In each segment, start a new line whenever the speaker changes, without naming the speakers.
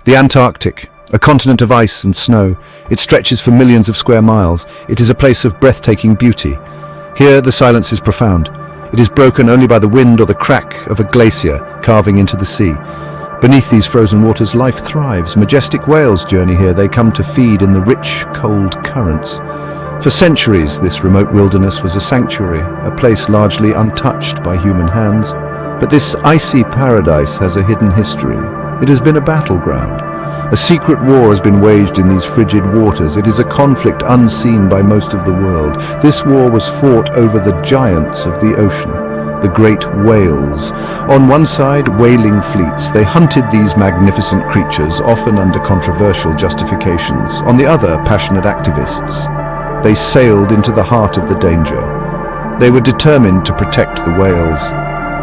The Antarctic, a continent of ice and snow. It stretches for millions of square miles. It is a place of breathtaking beauty. Here, the silence is profound. It is broken only by the wind or the crack of a glacier carving into the sea. Beneath these frozen waters, life thrives. Majestic whales journey here. They come to feed in the rich, cold currents. For centuries, this remote wilderness was a sanctuary, a place largely untouched by human hands. But this icy paradise has a hidden history. It has been a battleground. A secret war has been waged in these frigid waters. It is a conflict unseen by most of the world. This war was fought over the giants of the ocean, the great whales. On one side, whaling fleets. They hunted these magnificent creatures, often under controversial justifications. On the other, passionate activists. They sailed into the heart of the danger. They were determined to protect the whales.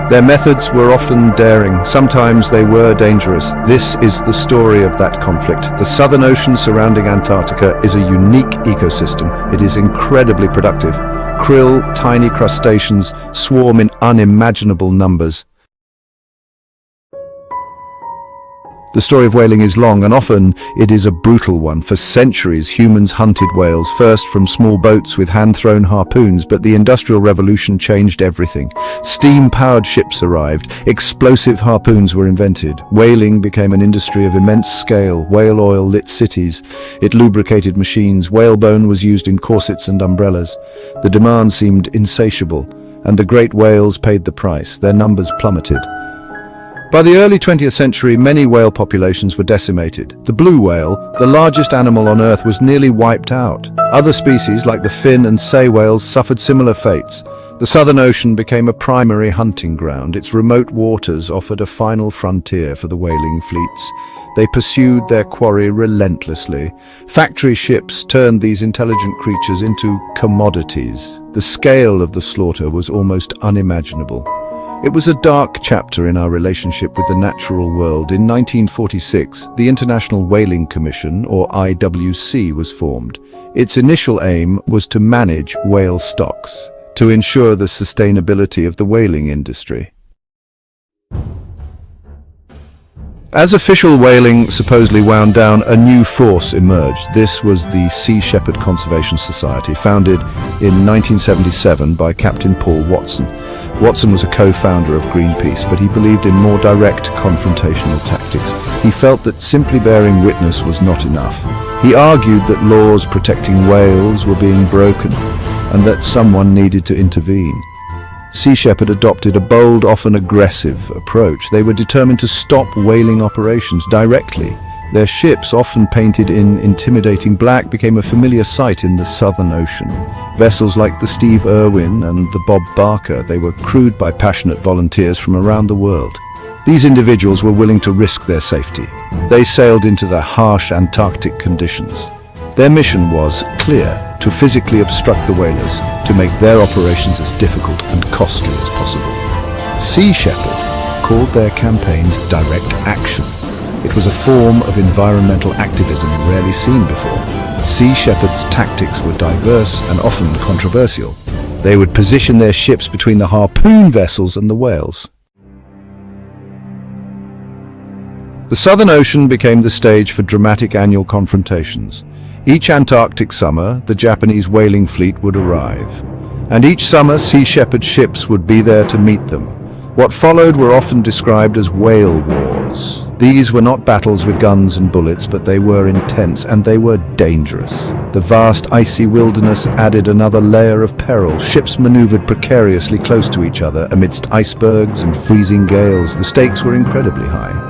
Their methods were often daring. Sometimes they were dangerous. This is the story of that conflict. The Southern Ocean surrounding Antarctica is a unique ecosystem. It is incredibly productive. Krill, tiny crustaceans, swarm in unimaginable numbers. The story of whaling is long, and often it is a brutal one. For centuries, humans hunted whales, first from small boats with hand-thrown harpoons, but the Industrial Revolution changed everything. Steam-powered ships arrived, explosive harpoons were invented. Whaling became an industry of immense scale. Whale oil lit cities. It lubricated machines. Whalebone was used in corsets and umbrellas. The demand seemed insatiable, and the great whales paid the price. Their numbers plummeted. By the early 20th century, many whale populations were decimated. The blue whale, the largest animal on Earth, was nearly wiped out. Other species, like the fin and sei whales, suffered similar fates. The Southern Ocean became a primary hunting ground. Its remote waters offered a final frontier for the whaling fleets. They pursued their quarry relentlessly. Factory ships turned these intelligent creatures into commodities. The scale of the slaughter was almost unimaginable. It was a dark chapter in our relationship with the natural world. In 1946, the International Whaling Commission, or IWC, was formed. Its initial aim was to manage whale stocks, to ensure the sustainability of the whaling industry. As official whaling supposedly wound down, a new force emerged. This was the Sea Shepherd Conservation Society, founded in 1977 by Captain Paul Watson. Watson was a co-founder of Greenpeace, but he believed in more direct confrontational tactics. He felt that simply bearing witness was not enough. He argued that laws protecting whales were being broken, and that someone needed to intervene. Sea Shepherd adopted a bold, often aggressive approach. They were determined to stop whaling operations directly. Their ships, often painted in intimidating black, became a familiar sight in the Southern Ocean. Vessels like the Steve Irwin and the Bob Barker, they were crewed by passionate volunteers from around the world. These individuals were willing to risk their safety. They sailed into the harsh Antarctic conditions. Their mission was clear: to physically obstruct the whalers, to make their operations as difficult and costly as possible. Sea Shepherd called their campaigns direct action. It was a form of environmental activism rarely seen before. Sea Shepherd's tactics were diverse and often controversial. They would position their ships between the harpoon vessels and the whales. The Southern Ocean became the stage for dramatic annual confrontations. Each Antarctic summer, the Japanese whaling fleet would arrive. And each summer, Sea Shepherd ships would be there to meet them. What followed were often described as whale wars. These were not battles with guns and bullets, but they were intense, and they were dangerous. The vast icy wilderness added another layer of peril. Ships maneuvered precariously close to each other amidst icebergs and freezing gales. The stakes were incredibly high.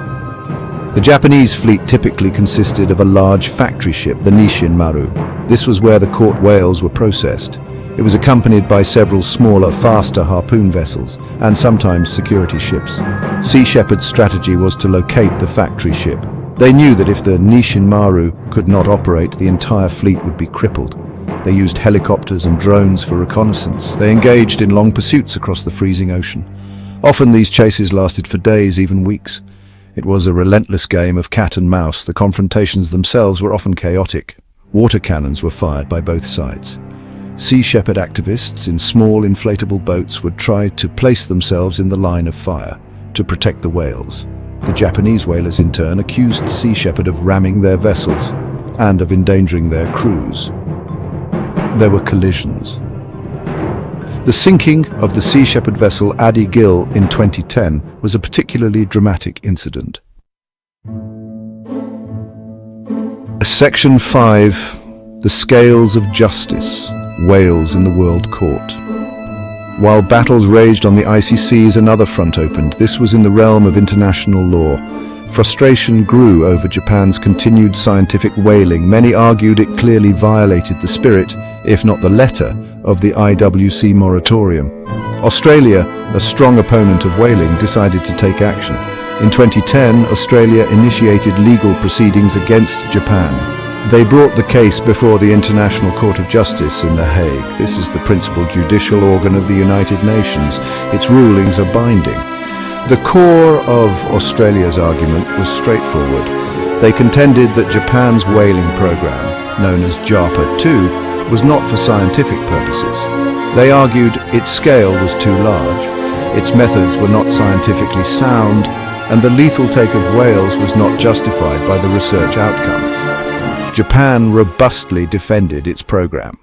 The Japanese fleet typically consisted of a large factory ship, the Nishin Maru. This was where the caught whales were processed. It was accompanied by several smaller, faster harpoon vessels, and sometimes security ships. Sea Shepherd's strategy was to locate the factory ship. They knew that if the Nishin Maru could not operate, the entire fleet would be crippled. They used helicopters and drones for reconnaissance. They engaged in long pursuits across the freezing ocean. Often these chases lasted for days, even weeks. It was a relentless game of cat and mouse. The confrontations themselves were often chaotic. Water cannons were fired by both sides. Sea Shepherd activists in small inflatable boats would try to place themselves in the line of fire to protect the whales. The Japanese whalers, in turn, accused Sea Shepherd of ramming their vessels and of endangering their crews. There were collisions. The sinking of the Sea Shepherd vessel Adi Gill in 2010 was a particularly dramatic incident. Section 5. The Scales of Justice. Whales in the World Court. While battles raged on the icy seas, another front opened. This was in the realm of international law. Frustration grew over Japan's continued scientific whaling. Many argued it clearly violated the spirit, if not the letter, of the IWC moratorium. Australia, a strong opponent of whaling, decided to take action. In 2010, Australia initiated legal proceedings against Japan. They brought the case before the International Court of Justice in The Hague. This is the principal judicial organ of the United Nations. Its rulings are binding. The core of Australia's argument was straightforward. They contended that Japan's whaling program, known as JAPA 2, was not for scientific purposes. They argued its scale was too large, its methods were not scientifically sound, and the lethal take of whales was not justified by the research outcomes. Japan robustly defended its program.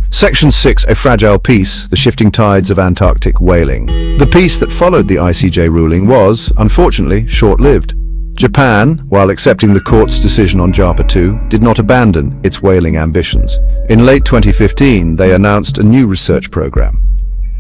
Section 6. A fragile peace, the shifting tides of Antarctic whaling. The peace that followed the ICJ ruling was, unfortunately, short-lived. Japan, while accepting the court's decision on JAPA 2, did not abandon its whaling ambitions. In late 2015, they announced a new research program.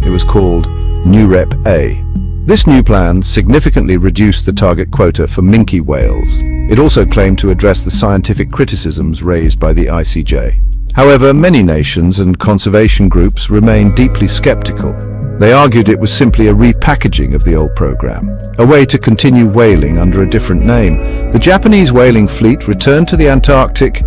It was called NUREP-A. This new plan significantly reduced the target quota for minke whales. It also claimed to address the scientific criticisms raised by the ICJ. However, many nations and conservation groups remained deeply skeptical. They argued it was simply a repackaging of the old program, a way to continue whaling under a different name. The Japanese whaling fleet returned to the Antarctic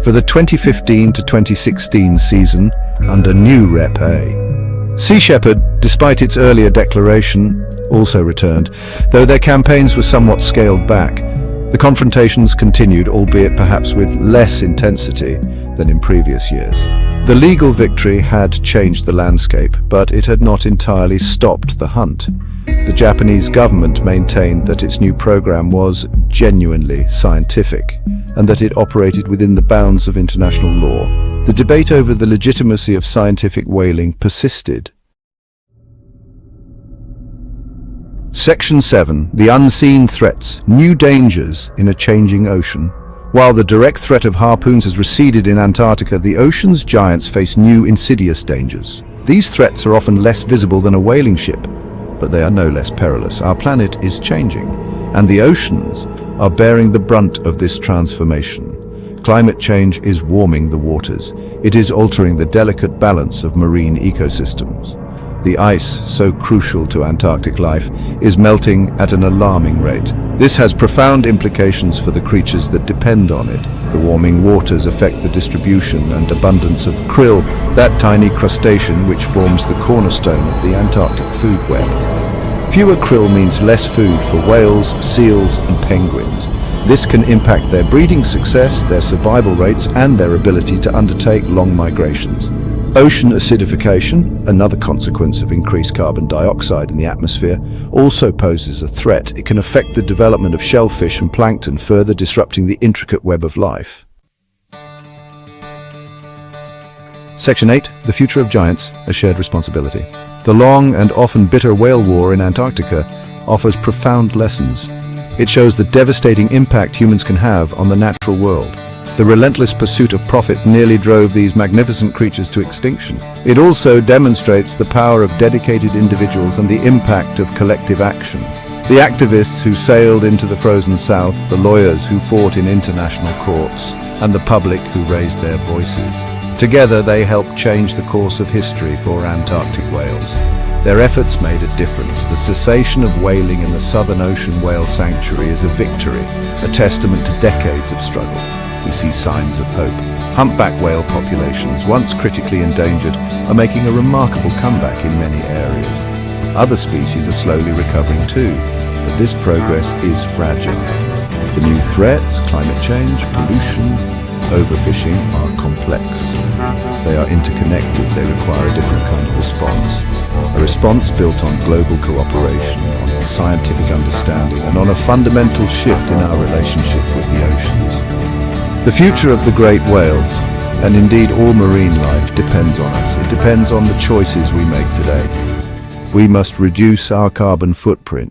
for the 2015 to 2016 season under NUREP-A. Sea Shepherd, despite its earlier declaration, also returned, though their campaigns were somewhat scaled back. The confrontations continued, albeit perhaps with less intensity than in previous years. The legal victory had changed the landscape, but it had not entirely stopped the hunt. The Japanese government maintained that its new program was genuinely scientific, and that it operated within the bounds of international law. The debate over the legitimacy of scientific whaling persisted. Section 7. The Unseen Threats, New Dangers in a Changing Ocean. While the direct threat of harpoons has receded in Antarctica, the ocean's giants face new insidious dangers. These threats are often less visible than a whaling ship, but they are no less perilous. Our planet is changing, and the oceans are bearing the brunt of this transformation. Climate change is warming the waters. It is altering the delicate balance of marine ecosystems. The ice, so crucial to Antarctic life, is melting at an alarming rate. This has profound implications for the creatures that depend on it. The warming waters affect the distribution and abundance of krill, that tiny crustacean which forms the cornerstone of the Antarctic food web. Fewer krill means less food for whales, seals, and penguins. This can impact their breeding success, their survival rates, and their ability to undertake long migrations. Ocean acidification, another consequence of increased carbon dioxide in the atmosphere, also poses a threat. It can affect the development of shellfish and plankton, further disrupting the intricate web of life. Section 8. The Future of Giants, a Shared Responsibility. The long and often bitter whale war in Antarctica offers profound lessons. It shows the devastating impact humans can have on the natural world. The relentless pursuit of profit nearly drove these magnificent creatures to extinction. It also demonstrates the power of dedicated individuals and the impact of collective action. The activists who sailed into the frozen south, the lawyers who fought in international courts, and the public who raised their voices. Together they helped change the course of history for Antarctic whales. Their efforts made a difference. The cessation of whaling in the Southern Ocean Whale Sanctuary is a victory, a testament to decades of struggle. We see signs of hope. Humpback whale populations, once critically endangered, are making a remarkable comeback in many areas. Other species are slowly recovering too, but this progress is fragile. The new threats, climate change, pollution, overfishing, are complex. They are interconnected, they require a different kind of response. A response built on global cooperation, on scientific understanding, and on a fundamental shift in our relationship with the oceans. The future of the great whales, and indeed all marine life, depends on us. It depends on the choices we make today. We must reduce our carbon footprint,